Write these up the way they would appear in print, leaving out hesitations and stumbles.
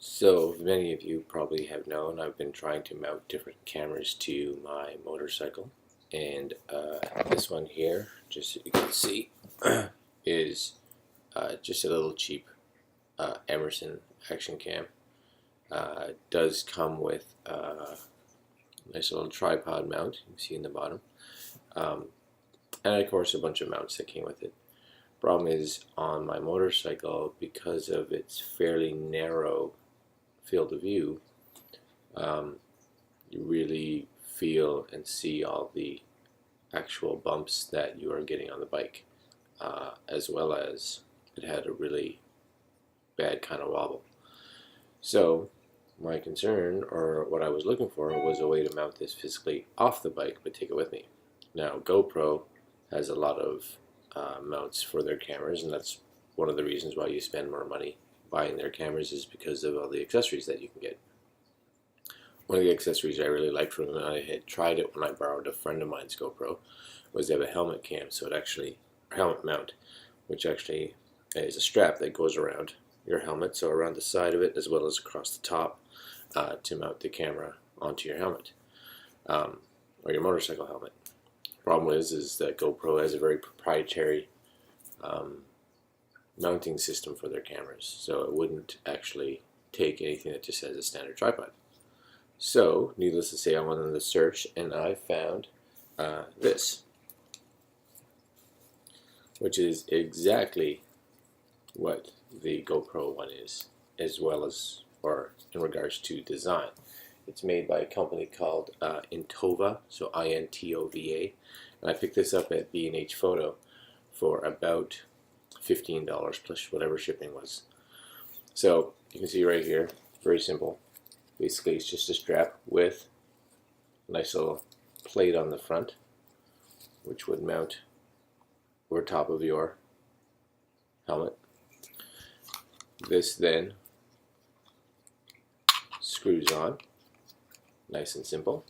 So, many of you probably have known I've been trying to mount different cameras to my motorcycle, and this one here, just so you can see, is just a little cheap Emerson action cam. It does come with a nice little tripod mount, you can see in the bottom, and of course a bunch of mounts that came with it. Problem is, on my motorcycle, because of its fairly narrow field of view, you really feel and see all the actual bumps that you are getting on the bike, as well as it had a really bad kind of wobble. So my concern, or what I was looking for, was a way to mount this physically off the bike but take it with me. Now GoPro has a lot of mounts for their cameras, and that's one of the reasons why you spend more money buying their cameras, is because of all the accessories that you can get. One of the accessories I really liked from them, and I had tried it when I borrowed a friend of mine's GoPro, was they have a helmet cam, so it actually, helmet mount, which actually is a strap that goes around your helmet, so around the side of it as well as across the top, to mount the camera onto your helmet, or your motorcycle helmet. Problem is that GoPro has a very proprietary mounting system for their cameras, so it wouldn't actually take anything that just has a standard tripod. So, needless to say, I went on the search and I found this, which is exactly what the GoPro one is, as well as, or in regards to design. It's made by a company called Intova, so I-N-T-O-V-A, and I picked this up at B&H Photo for about $15 plus whatever shipping was. So you can see right here, very simple. Basically, it's just a strap with a nice little plate on the front, which would mount over top of your helmet. This then screws on, nice and simple.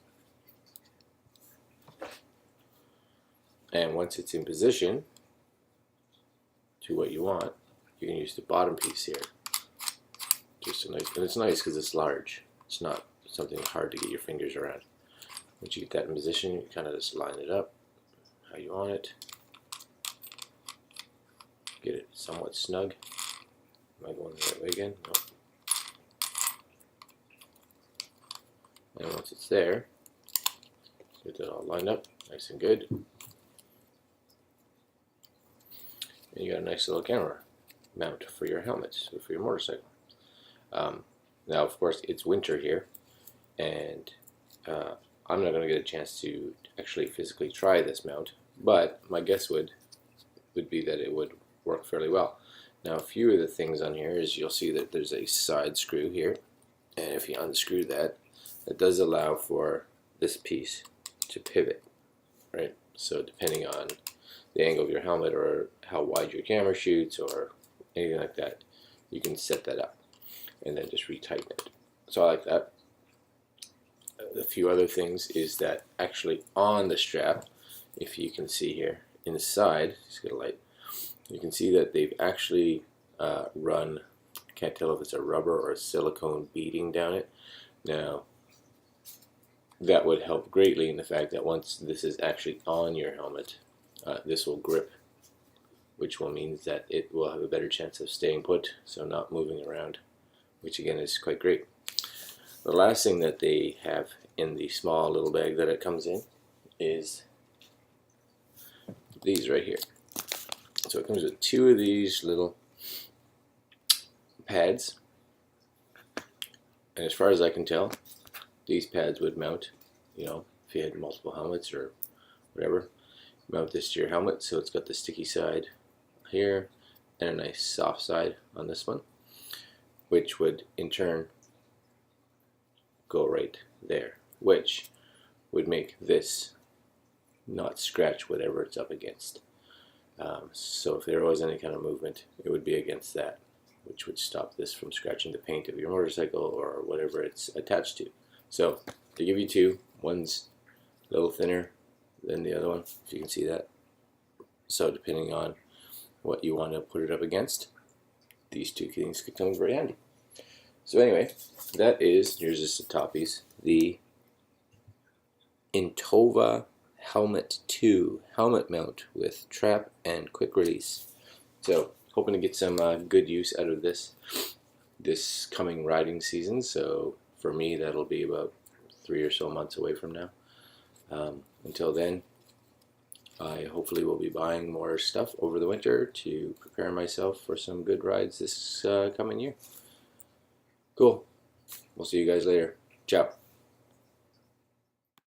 And once it's in position to what you want, you can use the bottom piece here. Just a nice, and it's nice because it's large. It's not something hard to get your fingers around. Once you get that in position, you kind of just line it up how you want it. Get it somewhat snug. Am I going the right way again? Nope. And once it's there, get that all lined up, nice and good. And you got a nice little camera mount for your helmets, or for your motorcycle. Now, of course, it's winter here, and I'm not going to get a chance to actually physically try this mount, but my guess would be that it would work fairly well. Now, a few of the things on here is you'll see that there's a side screw here, and if you unscrew that, it does allow for this piece to pivot, right? So depending on the angle of your helmet or how wide your camera shoots or anything like that, you can set that up and then just retighten it. So I like that. A few other things is that actually on the strap, if you can see here inside, just get a light, you can see that they've actually run, can't tell if it's a rubber or a silicone beading down it. Now, that would help greatly in the fact that once this is actually on your helmet, this will grip, which will mean that it will have a better chance of staying put, so not moving around, which again is quite great. The last thing that they have in the small little bag that it comes in is these right here. So it comes with two of these little pads, and as far as I can tell, these pads would mount, you know, if you had multiple helmets or whatever, mount this to your helmet. So it's got the sticky side here and a nice soft side on this one, which would in turn go right there, which would make this not scratch whatever it's up against. So if there was any kind of movement, it would be against that, which would stop this from scratching the paint of your motorcycle or whatever it's attached to. So they give you two. One's a little thinner than the other one, if you can see that. So depending on what you want to put it up against, these two things could come very handy. So anyway, that is, here's just the top piece, the Intova Helmet 2 helmet mount with trap and quick release. So hoping to get some good use out of this coming riding season. So for me, that'll be about 3 or so months away from now. Until then, I hopefully will be buying more stuff over the winter to prepare myself for some good rides this coming year. Cool. We'll see you guys later. Ciao.